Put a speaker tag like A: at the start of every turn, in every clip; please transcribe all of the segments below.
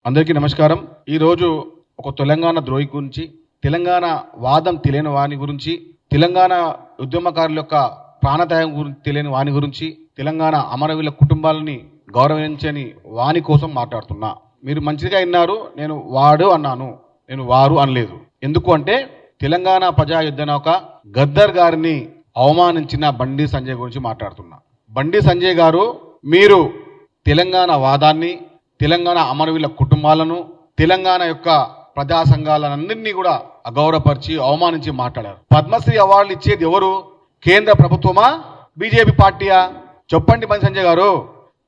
A: అందరికీ నమస్కారం. ఈరోజు ఒక తెలంగాణ ద్రోహి గురించి, తెలంగాణ వాదం తెలియని వాని గురించి, తెలంగాణ ఉద్యమకారుల యొక్క ప్రాణత్యాగం గురించి తెలియని వాని గురించి, తెలంగాణ అమరవీరుల కుటుంబాలని గౌరవించని వాని కోసం మాట్లాడుతున్నా. మీరు మంచిగా విన్నారు. నేను వాడు అన్నాను, నేను వారు అనలేదు. ఎందుకు అంటే తెలంగాణ ప్రజా యుద్ధనౌక గద్దర్ గారిని అవమానించిన బండి సంజయ్ గురించి మాట్లాడుతున్నా. బండి సంజయ్ గారు, మీరు తెలంగాణ వాదాన్ని, తెలంగాణ అమరవీరుల కుటుంబాలను, తెలంగాణ యొక్క ప్రజా సంఘాలన్నింటినీ కూడా అగౌరవపరిచి అవమానించి మాట్లాడారు. పద్మశ్రీ అవార్డులు ఇచ్చేది ఎవరు? కేంద్ర ప్రభుత్వమా, బీజేపీ పార్టీయా? చెప్పండి బండి సంజయ్ గారు.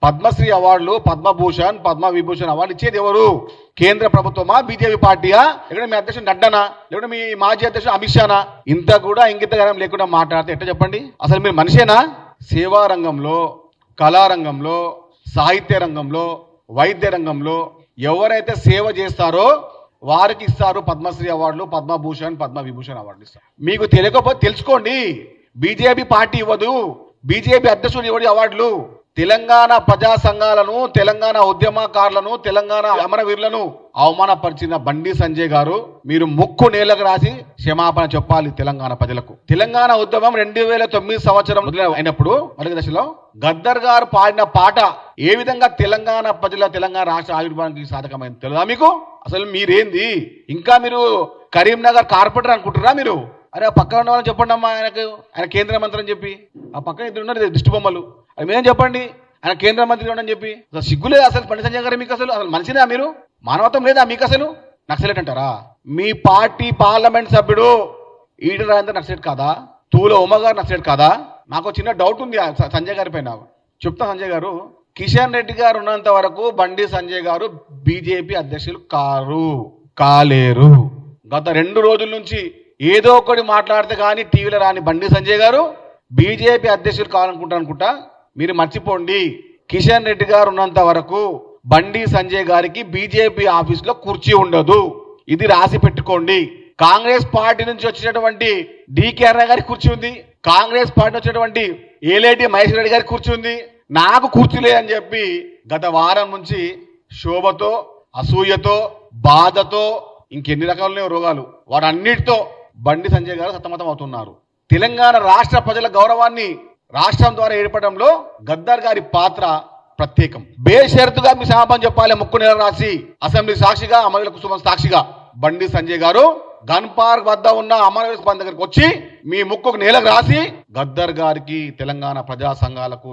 A: పద్మశ్రీ అవార్డులు, పద్మభూషణ్, పద్మవిభూషణ్ అవార్డు ఇచ్చేది ఎవరు? కేంద్ర ప్రభుత్వమా, బీజేపీ పార్టీయా? ఇక్కడ మీ అధ్యక్షుడు నడ్డానా, లేకుంటే మీ మాజీ అధ్యక్షుడు అమిత్ షానా? ఇంత కూడా ఇంగితగరం లేకుండా మాట్లాడితే ఎట్లా చెప్పండి? అసలు మీరు మనిషేనా? సేవా రంగంలో, కళారంగంలో, సాహిత్య రంగంలో, వైద్య రంగంలో ఎవరైతే సేవ చేస్తారో వారికి ఇస్తారు పద్మశ్రీ అవార్డులు, పద్మభూషణ్, పద్మవిభూషణ్ అవార్డులు ఇస్తారు. మీకు తెలియకపోతే తెలుసుకోండి. బీజేపీ పార్టీ ఇవ్వదు, బీజేపీ అధ్యక్షుడు ఇవ్వడు అవార్డులు. తెలంగాణ ప్రజా సంఘాలను, తెలంగాణ ఉద్యమకారులను, తెలంగాణ అమరవీరులను అవమానపరిచిన బండి సంజయ్ గారు, మీరు ముక్కు నేలకు రాసి క్షమాపణ చెప్పాలి తెలంగాణ ప్రజలకు. తెలంగాణ ఉద్యమం 2009 సంవత్సరం అయినప్పుడు మొదటి దశలో గద్దర్ గారు పాడిన పాట ఏ విధంగా తెలంగాణ ప్రజల, తెలంగాణ రాష్ట్ర ఆవిర్భావానికి సాధకమైంది తెలుదా మీకు? అసలు మీరేంది? ఇంకా మీరు కరీంనగర్ కార్పొరేటర్ అనుకుంటారా మీరు? అరే ఆ పక్కన ఉన్న వాళ్ళని చెప్పండి అమ్మా, ఆయన కేంద్ర మంత్రి అని చెప్పి. ఆ పక్కన ఇద్దరు ఉన్నారు దిష్టి బొమ్మలు, అది మీరేం చెప్పండి ఆయన కేంద్ర మంత్రి ఉండని చెప్పి. అసలు సిగ్గులేదు అసలు బండి సంజయ్ గారు మీకు? అసలు మనిషినా మీరు? మానవత్వం లేదా మీకు? అసలు నక్సలెట్ అంటారా? మీ పార్టీ పార్లమెంట్ సభ్యుడు ఈటల రాజేందర్ నక్సలెట్ కాదా? తూల ఉమ గారు నక్సలెట్ కాదా? నాకు చిన్న డౌట్ ఉంది సంజయ్ గారి పైన. చెప్తా సంజయ్ గారు, కిషన్ రెడ్డి గారు ఉన్నంత వరకు బండి సంజయ్ గారు బీజేపీ అధ్యక్షులు కాలేరు. గత 2 రోజుల నుంచి ఏదో ఒకటి మాట్లాడితే కానీ టీవీలో రాని బండి సంజయ్ గారు బీజేపీ అధ్యక్షులు కావాలనుకుంటా. మీరు మర్చిపోండి, కిషన్ రెడ్డి గారు ఉన్నంత వరకు బండి సంజయ్ గారికి బీజేపీ ఆఫీసులో కుర్చీ ఉండదు. ఇది రాసి పెట్టుకోండి. కాంగ్రెస్ పార్టీ నుంచి వచ్చినటువంటి డికే అర్ర గారికి కుర్చీ ఉంది, కాంగ్రెస్ పార్టీ వచ్చినటువంటి ఏలేటి మహేశ్వర రెడ్డి గారికి కుర్చీ ఉంది, నాకు కుర్చీ లేదని చెప్పి గత వారం నుంచి శోభతో, అసూయతో, బాధతో, ఇంకెన్ని రకాల రోగాలు వాటన్నిటితో బండి సంజయ్ గారు సతమతం అవుతున్నారు. తెలంగాణ రాష్ట్ర ప్రజల గౌరవాన్ని రాష్ట్రం ద్వారా ఏర్పడంలో గద్దర్ గారి పాత్ర ప్రత్యేకం. బేషరతుగా మీ క్షమాపణ చెప్పాలి. ముక్కు నేల రాసి అసెంబ్లీ సాక్షిగా, అమరవీరుల కుటుంబం సాక్షిగా బండి సంజయ్ గారు గన్ పార్క్ వద్ద ఉన్న అమరవీరుల దగ్గరికి వచ్చి మీ ముక్కుకు నేలకు రాసి గద్దర్ గారికి, తెలంగాణ ప్రజా సంఘాలకు